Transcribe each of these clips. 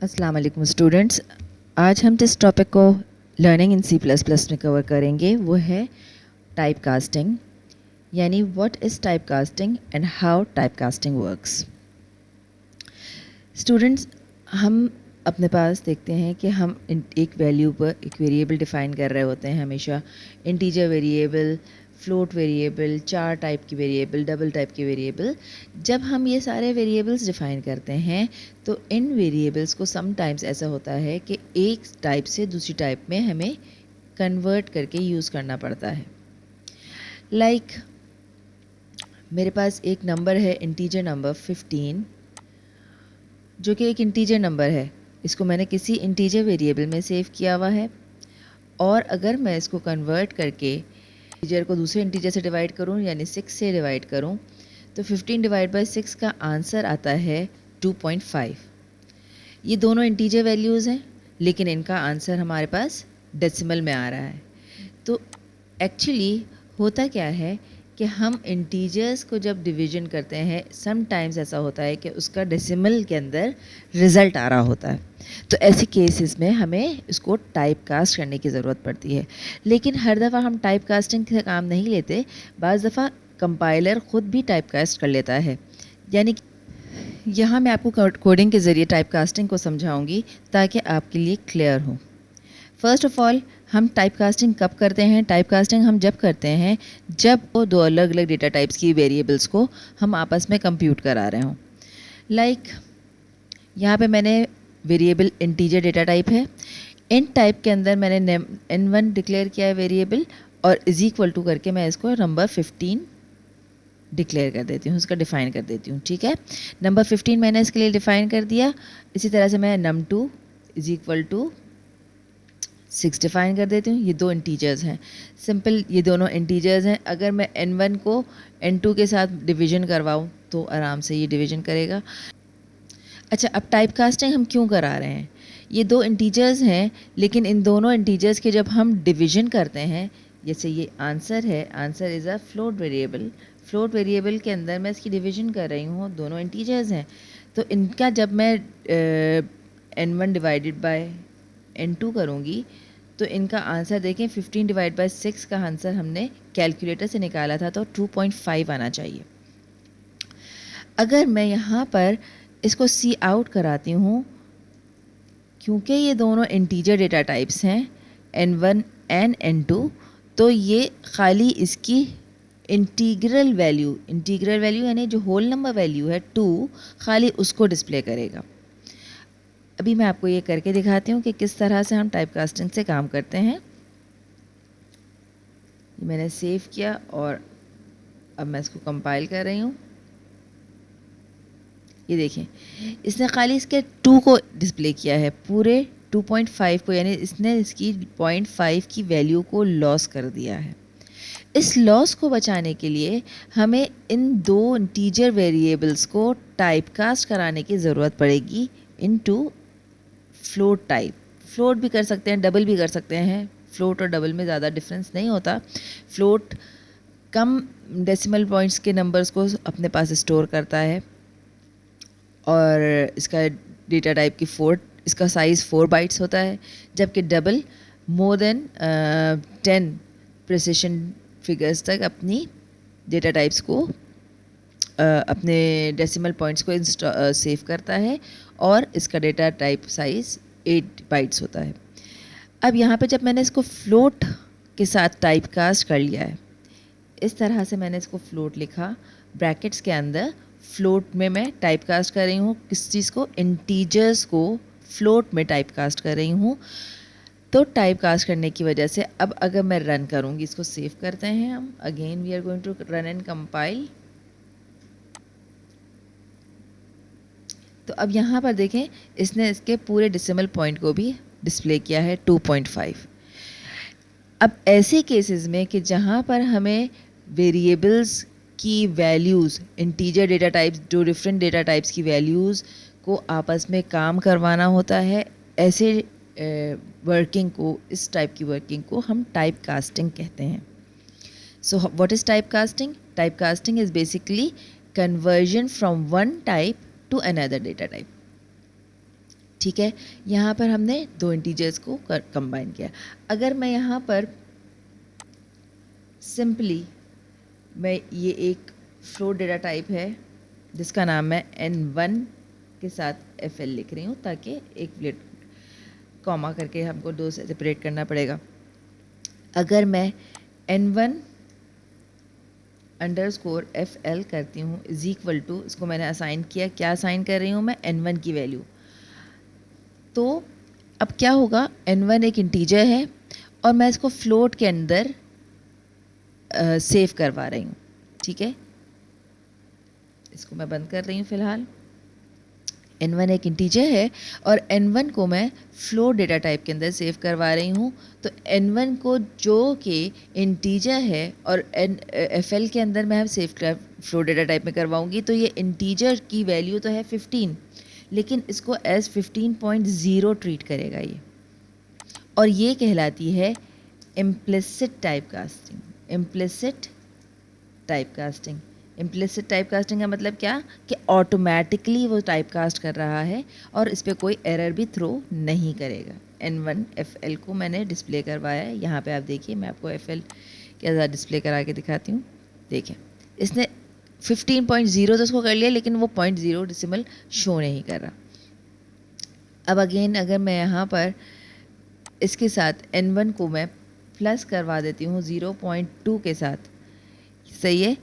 अस्सलाम वालेकुम स्टूडेंट्स। आज हम जिस टॉपिक को लर्निंग इन सी प्लस प्लस में कवर करेंगे वो है टाइप कास्टिंग, यानी what is type casting and how type casting works. Students, हम अपने पास देखते हैं कि हम एक वैल्यू पर एक वेरिएबल डिफ़ाइन कर रहे होते हैं, हमेशा इंटीजर वेरिएबल, फ्लोट वेरिएबल, चार टाइप की वेरिएबल, डबल टाइप की वेरिएबल। जब हम ये सारे वेरिएबल्स डिफ़ाइन करते हैं तो इन वेरिएबल्स को समटाइम्स ऐसा होता है कि एक टाइप से दूसरी टाइप में हमें कन्वर्ट करके यूज़ करना पड़ता है। लाइक मेरे पास एक नंबर है, इंटीजर नंबर 15, जो कि एक इंटीजर नंबर है। इसको मैंने किसी इंटीजर वेरिएबल में सेव किया हुआ है, और अगर मैं इसको कन्वर्ट करके इंटीजर को दूसरे इंटीजर से डिवाइड करूं, यानी 6 से डिवाइड करूं, तो 15 डिवाइड बाई 6 का आंसर आता है 2.5। ये दोनों इंटीजर वैल्यूज़ हैं, लेकिन इनका आंसर हमारे पास डेसिमल में आ रहा है। तो एक्चुअली होता क्या है कि हम इंटीजर्स को जब डिवीजन करते हैं, सम टाइम्स ऐसा होता है कि उसका डेसिमल के अंदर रिज़ल्ट आ रहा होता है। तो ऐसी केसेस में हमें इसको टाइप कास्ट करने की ज़रूरत पड़ती है। लेकिन हर दफ़ा हम टाइप कास्टिंग से काम नहीं लेते, बाज़ दफ़ा कंपाइलर ख़ुद भी टाइप कास्ट कर लेता है। यानी यहाँ मैं आपको कोडिंग के ज़रिए टाइप कास्टिंग को समझाऊँगी ताकि आपके लिए क्लियर हो। फ़र्स्ट ऑफ़ ऑल, हम टाइप कास्टिंग कब करते हैं? टाइप कास्टिंग हम जब करते हैं जब वो दो अलग अलग डेटा टाइप्स की वेरिएबल्स को हम आपस में कंप्यूट करा रहे हों। लाइक यहाँ पे मैंने वेरिएबल इंटीजर डेटा टाइप है, इन टाइप के अंदर मैंने n1 डिक्लेयर किया है वेरिएबल, और इज़ इक्वल टू करके मैं इसको नंबर 15 डिक्लेयर कर देती हूँ, उसका डिफ़ाइन कर देती हूँ। ठीक है, नंबर 15 मैंने इसके लिए डिफ़ाइन कर दिया। इसी तरह से मैं num2 is equal to 6 define कर देती हूँ। ये दो इंटीजर्स हैं, सिंपल, ये दोनों इंटीजर्स हैं। अगर मैं n1 को n2 के साथ डिवीजन करवाऊँ तो आराम से ये डिवीजन करेगा। अच्छा, अब टाइप कास्टिंग हम क्यों करा रहे हैं? ये दो इंटीजर्स हैं, लेकिन इन दोनों इंटीजर्स के जब हम डिवीजन करते हैं, जैसे ये आंसर है, answer is a float variable, float variable के अंदर मैं इसकी डिवीजन कर रही हूँ, दोनों इंटीजर्स हैं। तो इनका जब मैं n1 डिवाइडेड बाय n2 करूँगी तो इनका आंसर देखें, 15 डिवाइड बाय 6 का आंसर हमने कैलकुलेटर से निकाला था, तो 2.5 आना चाहिए। अगर मैं यहाँ पर इसको सी आउट कराती हूँ, क्योंकि ये दोनों इंटीजर डेटा टाइप्स हैं n1 एंड n2, तो ये खाली इसकी इंटीग्रल वैल्यू यानी जो होल नंबर वैल्यू है 2, खाली उसको डिस्प्ले करेगा। अभी मैं आपको ये करके दिखाती हूँ कि किस तरह से हम टाइप कास्टिंग से काम करते हैं। मैंने सेव किया और अब मैं इसको कंपाइल कर रही हूँ। ये देखें, इसने खाली इसके 2 को डिस्प्ले किया है, पूरे 2.5 को, यानी इसने इसकी 0.5 की वैल्यू को लॉस कर दिया है। इस लॉस को बचाने के लिए हमें इन दो इंटीजर वेरिएबल्स को टाइप कास्ट कराने की ज़रूरत पड़ेगी इनटू फ्लोट टाइप। फ्लोट भी कर सकते हैं, डबल भी कर सकते हैं। फ्लोट और डबल में ज़्यादा डिफरेंस नहीं होता। फ्लोट कम डेसिमल पॉइंट्स के नंबर्स को अपने पास स्टोर करता है, और इसका डेटा टाइप की इसका साइज़ 4 बाइट्स होता है, जबकि double more than 10 precision figures तक अपनी डेटा टाइप्स को अपने डेसिमल पॉइंट्स को सेव करता है, और इसका डेटा टाइप साइज़ 8 बाइट्स होता है। अब यहाँ पे जब मैंने इसको फ्लोट के साथ टाइप कास्ट कर लिया है, इस तरह से मैंने इसको फ्लोट लिखा, ब्रैकेट्स के अंदर फ्लोट में मैं टाइप कास्ट कर रही हूँ किस चीज़ को, इंटीजर्स को फ्लोट में टाइप कास्ट कर रही हूँ। तो टाइप कास्ट करने की वजह से अब अगर मैं रन करूँगी, इसको सेव करते हैं हम, again we are going to run and compile. तो अब यहाँ पर देखें, इसने इसके पूरे डेसिमल पॉइंट को भी डिस्प्ले किया है 2.5। अब ऐसे केसेस में कि जहाँ पर हमें वेरिएबल्स की वैल्यूज़, इंटीजर डेटा टाइप्स, जो डिफरेंट डेटा टाइप्स की वैल्यूज़ को आपस में काम करवाना होता है, ऐसे वर्किंग को, इस टाइप की वर्किंग को हम टाइप कास्टिंग कहते हैं। So what is type casting? Type casting is basically conversion from one type to another data type. ठीक है, यहाँ पर हमने दो इंटीजर्स को कंबाइन किया। अगर मैं यहाँ पर सिंपली मैं ये एक फ्लोट डेटा टाइप है जिसका नाम है N1 के साथ FL लिख रही हूँ, ताकि एक प्लेट कॉमा करके हमको दो से सेपरेट करना पड़ेगा। अगर मैं N1 अंडरस्कोर FL करती हूँ इज इक्वल टू, इसको मैंने असाइन किया, क्या असाइन कर रही हूँ मैं, N1 की वैल्यू। तो अब क्या होगा, N1 एक इंटीजर है और मैं इसको फ्लोट के अंदर सेव करवा रही हूँ। ठीक है, इसको मैं बंद कर रही हूँ फ़िलहाल। N1 एक इंटीजर है और N1 को मैं फ्लोट डेटा टाइप के अंदर सेव करवा रही हूँ। तो N1 को जो कि इंटीजर है और FL के अंदर मैं सेव फ्लोट डेटा टाइप में करवाऊँगी, तो ये इंटीजर की वैल्यू तो है 15, लेकिन इसको एज 15.0 ट्रीट करेगा ये, और ये कहलाती है implicit type casting. Implicit type casting, implicit type casting का मतलब क्या, कि ऑटोमेटिकली वो टाइप कास्ट कर रहा है और इस पर कोई एरर भी थ्रो नहीं करेगा। N1 FL को मैंने डिस्प्ले करवाया है, यहाँ पे आप देखिए, मैं आपको FL क्या डिस्प्ले करा के दिखाती हूँ। देखें, इसने 15.0 तो उसको कर लिया, लेकिन वो 0.0 डेसिमल शो नहीं कर रहा। अब अगेन अगर मैं यहाँ पर इसके साथ N1 को मैं प्लस करवा देती हूँ 0.2 के साथ, सही है,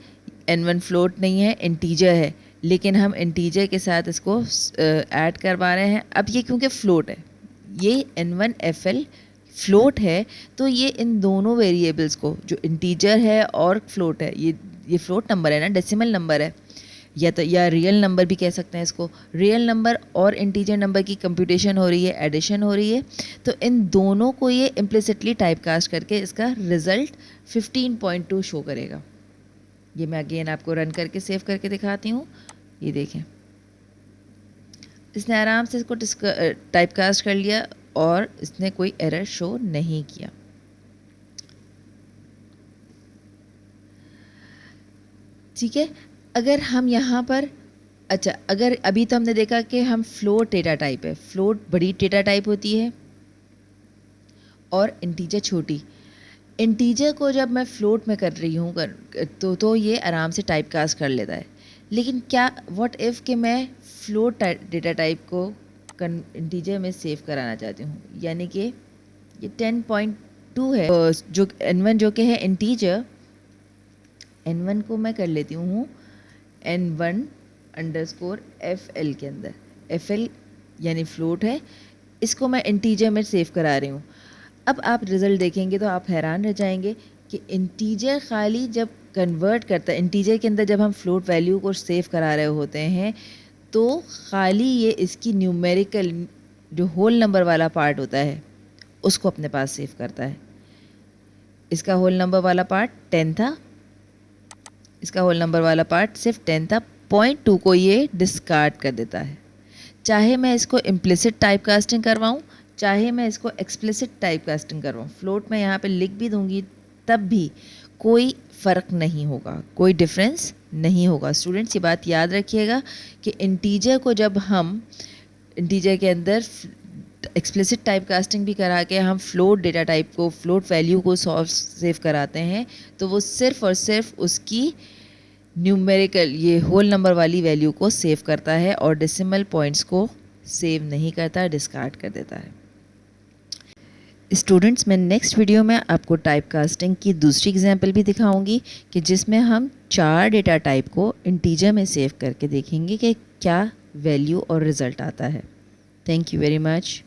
N1 फ्लोट नहीं है, इंटीजर है, लेकिन हम इंटीजर के साथ इसको ऐड करवा रहे हैं। अब ये क्योंकि फ्लोट है, ये N1 FL फ्लोट है, तो ये इन दोनों वेरिएबल्स को, जो इंटीजर है और फ्लोट है, ये फ्लोट नंबर है ना, डेसिमल नंबर है, या रियल नंबर भी कह सकते हैं इसको, रियल नंबर और इंटीजर नंबर की कंप्यूटेशन हो रही है, एडिशन हो रही है। तो इन दोनों को ये इम्प्लिसिटली टाइप कास्ट करके इसका रिज़ल्ट 15.2 शो करेगा। ये मैं अगेन आपको रन करके सेव करके दिखाती हूँ। ये देखें, इसने आराम से इसको टाइप कास्ट कर लिया और इसने कोई एरर शो नहीं किया। ठीक है, अगर हम यहाँ पर, अच्छा, अगर अभी तो हमने देखा कि हम फ्लोट डेटा टाइप है, फ्लोट बड़ी डेटा टाइप होती है और इंटीजर छोटी। इंटीजर को जब मैं फ्लोट में कर रही हूँ तो ये आराम से टाइप कास्ट कर लेता है। लेकिन क्या व्हाट इफ़ कि मैं फ्लोट डेटा टाइप को इंटीजर में सेव कराना चाहती हूँ, यानी कि ये 10.2 है, जो N1 जो कि है इंटीजर, N1 को मैं कर लेती हूँ N1 अंडरस्कोर FL के अंदर। FL यानी फ्लोट है, इसको मैं इंटीजर में सेव करा रही हूँ। अब आप रिज़ल्ट देखेंगे तो आप हैरान रह जाएंगे कि इंटीजर खाली जब कन्वर्ट करता है, इंटीजर के अंदर जब हम फ्लोट वैल्यू को सेव करा रहे होते हैं, तो खाली ये इसकी न्यूमेरिकल जो होल नंबर वाला पार्ट होता है उसको अपने पास सेव करता है। इसका होल नंबर वाला पार्ट 10 था, इसका होल नंबर वाला पार्ट सिर्फ 10 था, 0.2 को ये डिस्कार्ड कर देता है। चाहे मैं इसको इम्प्लिसिट टाइप कास्टिंग करवाऊँ, चाहे मैं इसको एक्सप्लिसिट टाइप कास्टिंग करवाऊँ, फ्लोट में यहाँ पे लिख भी दूँगी तब भी कोई फ़र्क नहीं होगा, कोई डिफरेंस नहीं होगा। स्टूडेंट्स ये बात याद रखिएगा कि इंटीजर को जब हम इंटीजर के अंदर एक्सप्लिसिट टाइप कास्टिंग भी करा के हम फ्लोट डेटा टाइप को, फ्लोट वैल्यू को सेव कराते हैं, तो वो सिर्फ़ और सिर्फ उसकी न्यूमेरिकल ये होल नंबर वाली वैल्यू को सेव करता है और डेसिमल पॉइंट्स को सेव नहीं करता, डिस्कार्ड कर देता है। स्टूडेंट्स, मैं नेक्स्ट वीडियो में आपको टाइप कास्टिंग की दूसरी एग्जांपल भी दिखाऊंगी कि जिसमें हम 4 डेटा टाइप को इंटीजर में सेव करके देखेंगे कि क्या वैल्यू और रिज़ल्ट आता है। Thank you very much.